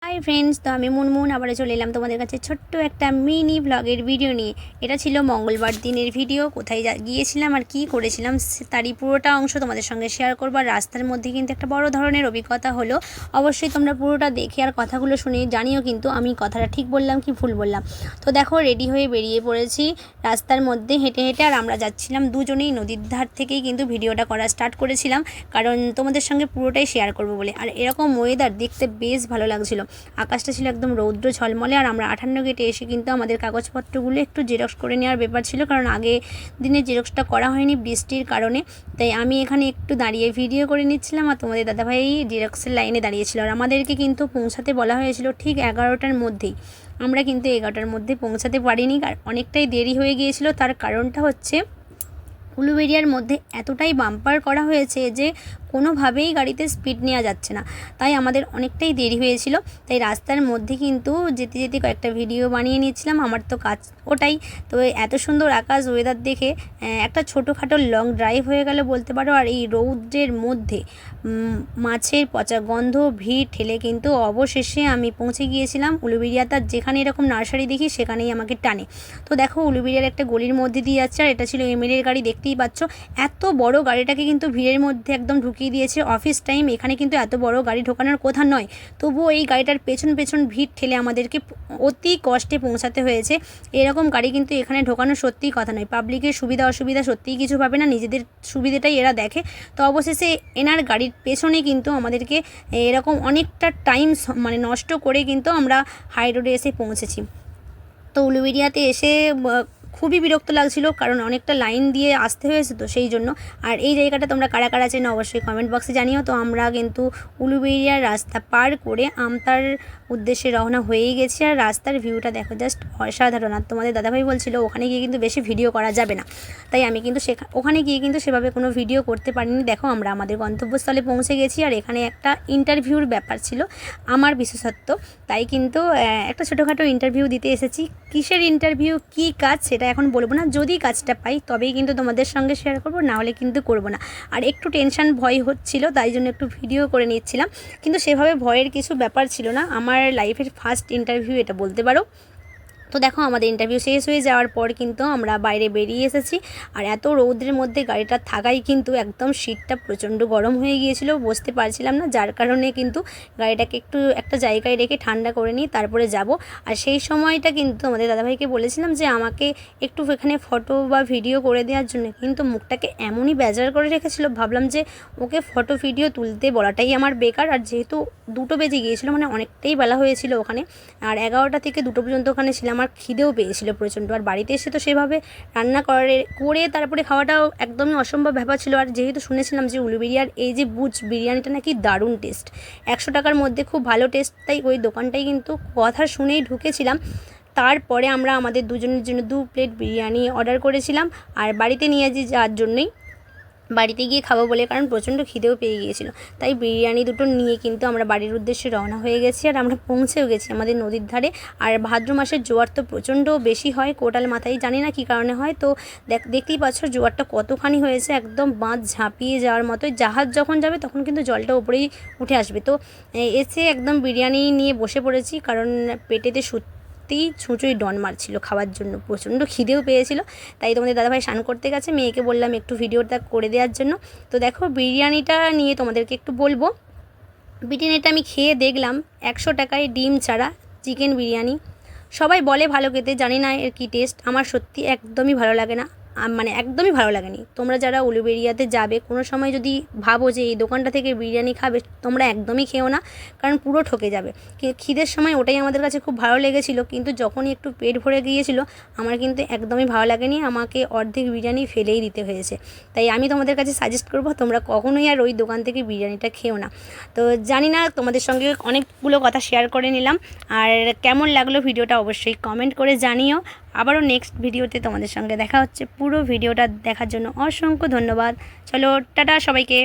Hi friends, तो हमें मुनमुन आबार चले एलाम तोमादेर काछे छोट्ट एकटा मिनी ब्लगेर भिडियो निये। एटा छिलो मंगलबार दिनेर भिडियो। कोथाय गियेछिलाम आर कि करेछिलाम तारই पुरोटा अंश तोमादेर संगे शेयार करब। आर रास्तार मध्ये किन्तु एकटा बड़ो धरनेर अभिज्ञता हलो। अवश्यई तोमरा पुरोटा देखे आर कथागुलो शुने जानिओ किन्तु आमी कथाटा ठीक बोललाम कि भुल बोललाम। तो देखो रेडी हये बेरिये पड़ेछि रास्तार मध्ये हेঁটে हेঁটে। আর আমরা যাচ্ছিলাম দুজনেই নদীর ধার থেকেই কিন্তু ভিডিওটা করা স্টার্ট করেছিলাম, কারণ তোমাদের সঙ্গে পুরোটাই শেয়ার করব বলে। আর এরকম ওয়েদার দেখতে বেশ ভালো লাগছিল। আকাশটা ছিল একদম রৌদ্র ঝলমলে। আর আমরা 58 গেটে এসে কিন্তু আমাদের কাগজপত্রগুলো একটু জেরক্স করে নেওয়ার ব্যাপার ছিল, কারণ আগে দিনে জেরক্সটা করা হয়নি বৃষ্টির কারণে। তাই আমি এখানে একটু দাঁড়িয়ে ভিডিও করে নিচ্ছিলাম, আর তোমাদের দাদাভাই জেরক্সের লাইনে দাঁড়িয়েছিল। আর আমাদেরকে কিন্তু পৌঁছাতে বলা হয়েছিল ঠিক 11টার মধ্যেই। আমরা কিন্তু 11টার মধ্যে পৌঁছাতে পারিনি, আর অনেকটাই দেরি হয়ে গিয়েছিল। তার কারণটা হচ্ছে উলুবেড়িয়ার মধ্যে এতটাই বাম্পার করা হয়েছে যে কোনোভাবেই গাড়িতে স্পিড নেওয়া যাচ্ছে না, তাই আমাদের অনেকটাই দেরি হয়েছিল। তাই রাস্তার মধ্যে কিন্তু যেতে যেতে কয়েকটা ভিডিও বানিয়ে নিয়েছিলাম। আমার তো কাজ ওটাই। তো এত সুন্দর আকাশ ওয়েদার দেখে একটা ছোটোখাটো লং ড্রাইভ হয়ে গেল বলতে পারো। আর এই রৌদ্রের মধ্যে মাছের পচা গন্ধ ভিড় ঠেলে কিন্তু অবশেষে আমি পৌঁছে গিয়েছিলাম উলুবেড়িয়াতে। যেখানে এরকম নার্সারি দেখি সেখানেই আমাকে টানে। তো দেখো উলুবেড়িয়ার একটা গলির মধ্যে দিয়ে যাচ্ছে, আর এটা ছিল এমএলএর গাড়ি, দেখতেই পাচ্ছ। এত বড় গাড়িটাকে কিন্তু ভিড়ের মধ্যে একদম ঢুকিয়ে দিয়েছে। অফিস টাইম, এখানে কিন্তু এত বড় গাড়ি ঢোকানোর কথা নয়, তবুও এই গাড়িটার পেছন পেছন ভিড় ঠেলে আমাদেরকে অতি কষ্টে পৌঁছাতে হয়েছে। এরকম গাড়ি কিন্তু এখানে ঢোকানো সত্যিই কথা নয়। পাবলিকের সুবিধা অসুবিধা সত্যিই কিছু পাবে না, নিজেদের সুবিধাটাই এরা দেখে। তো অবশেষে এনার গাড়ির পেছনে কিন্তু আমাদেরকে এরকম অনেকটা টাইম নষ্ট করে কিন্তু আমরা হাই রোডে এসে পৌঁছেছি। তো উলুবেড়িয়াতে এসে খুবই বিরক্ত লাগছিল, কারণ অনেকটা লাইন দিয়ে আসতে হয়েছে, তো সেই জন্য। আর এই জায়গাটা তোমরা কারা কারা চেনো অবশ্যই কমেন্ট বক্সে জানিও। তো আমরা কিন্তু উলুবেড়িয়ার রাস্তা পার করে আমতার উদ্দেশ্যে রওনা হয়েই গেছি। আর রাস্তার ভিউটা দেখো, জাস্ট অসাধারণ। আর তোমাদের দাদাভাই বলছিল ওখানে গিয়ে কিন্তু বেশি ভিডিও করা যাবে না, তাই আমি কিন্তু ওখানে গিয়ে কিন্তু সেভাবে কোনো ভিডিও করতে পারিনি। দেখো আমরা আমাদের গন্তব্যস্থলে পৌঁছে গেছি। আর এখানে একটা ইন্টারভিউর ব্যাপার ছিল আমার বিশেষত্ব, তাই কিন্তু একটা ছোটোখাটো ইন্টারভিউ দিতে এসেছি। কিসের ইন্টারভিউ, কী কাজ সেটা এখন বলবো না। যদি কাজটা পাই তবেই কিন্তু তোমাদের সঙ্গে শেয়ার করবো, না হলে কিন্তু করবো না। আর একটু টেনশন ভয় হচ্ছিল, তাই জন্য একটু ভিডিও করে নিচ্ছিলাম, কিন্তু সেভাবে ভয়ের কিছু ব্যাপার ছিল না। আমার লাইফের ফার্স্ট ইন্টারভিউ এটা বলতে পারো। তো দেখো আমাদের ইন্টারভিউ শেষ হয়ে যাওয়ার পর কিন্তু আমরা বাইরে বেরিয়ে এসেছি। আর এত রৌদ্রের মধ্যে গাড়িটা থাকাই কিন্তু একদম সিটটা প্রচণ্ড গরম হয়ে গিয়েছিল, বসতে পারছিলাম না। যার কারণে কিন্তু গাড়িটাকে একটু একটা জায়গায় রেখে ঠান্ডা করে নিই, তারপরে যাব। আর সেই সময়টা কিন্তু আমাদের দাদাভাইকে বলেছিলাম যে আমাকে একটু এখানে ফটো বা ভিডিও করে দেওয়ার জন্য, কিন্তু মুখটাকে এমনই বেজার করে রেখেছিল, ভাবলাম যে ওকে ফটো ভিডিও তুলতে বলাটাই আমার বেকার। আর যেহেতু 2টো বেজে গিয়েছিলো, অনেকটাই বেলা হয়েছিল ওখানে। আর 11টা থেকে 2টো পর্যন্ত ওখানে ছিলাম। আমার খিদেও পেয়েছিল প্রচণ্ড। আর বাড়িতে এসে তো সেভাবে রান্না করে তারপরে খাওয়াটাও একদমই অসম্ভব ব্যাপার ছিল। আর যেহেতু শুনেছিলাম যে উলুবেড়িয়ার এই যে বুচ বিরিয়ানিটা নাকি দারুণ টেস্ট, 100 টাকার মধ্যে খুব ভালো টেস্ট, তাই ওই দোকানটাই কিন্তু কথা শুনেই ঢুকেছিলাম। তারপরে আমরা আমাদের দুজনের জন্য 2 প্লেট বিরিয়ানি অর্ডার করেছিলাম, আর বাড়িতে নিয়ে যাওয়ার জন্যই, বাড়িতে গিয়ে খাবো বলে, কারণ প্রচণ্ড খিদেও পেয়ে গিয়েছিল। তাই বিরিয়ানি দুটো নিয়ে কিন্তু আমরা বাড়ির উদ্দেশ্যে রওনা হয়ে গেছি। আর আমরা পৌঁছেও গেছি আমাদের নদীর ধারে। আর ভাদ্র মাসের জোয়ার তো প্রচণ্ড বেশি হয় কোটাল মাথায়, জানি না কী কারণে হয়। তো দেখতেই পাচ্ছ জোয়ারটা কতখানি হয়েছে, একদম বাঁধ ঝাঁপিয়ে যাওয়ার মতোই। জাহাজ যখন যাবে তখন কিন্তু জলটা উপরেই উঠে আসবে। তো এসে একদম বিরিয়ানি নিয়ে বসে পড়েছি, কারণ পেটেতে ছুঁচোই ডন মারছিল খাওয়ার জন্য, প্রচণ্ড খিদেও পেয়েছিল। তাই তোমাদের দাদাভাই স্নান করতে গেছে, মেয়েকে বললাম একটু ভিডিওটা করে দেওয়ার জন্য। তো দেখো বিরিয়ানিটা নিয়ে তোমাদেরকে একটু বলবো। বিরিয়ানিটা আমি খেয়ে দেখলাম 100 টাকায় ডিম ছাড়া চিকেন বিরিয়ানি। সবাই বলে ভালো খেতে, জানি না এর কী টেস্ট। আমার সত্যি একদমই ভালো লাগে না, একদমই ভালো লাগেনি। তোমরা যারা উলুবেড়িয়াতে যাবে কোনো সময় যদি ভাবো যে এই দোকানটা থেকে বিরিয়ানি খাবে, তোমরা একদমই খেও না, কারণ পুরো ঠকে যাবে। খিদের সময় ওটাই আমাদের কাছে খুব ভালো লেগেছিল, কিন্তু যখনই একটু পেট ভরে গিয়েছিল আমার কিন্তু একদমই ভালো লাগেনি। আমাকে অর্ধেক বিরিয়ানি ফেলেই দিতে হয়েছে। তাই আমি তোমাদের কাছে সাজেস্ট করবো তোমরা কখনোই আর ওই দোকান থেকে বিরিয়ানিটা খেও না। তো জানি না, তোমাদের সঙ্গে অনেকগুলো কথা শেয়ার করে নিলাম। আর কেমন লাগলো ভিডিওটা অবশ্যই কমেন্ট করে জানিও। আবারও নেক্সট ভিডিওতে তোমাদের সঙ্গে দেখা হচ্ছে। পুরো ভিডিওটা দেখার জন্য অসংখ্য ধন্যবাদ। চলো টাটা সবাইকে।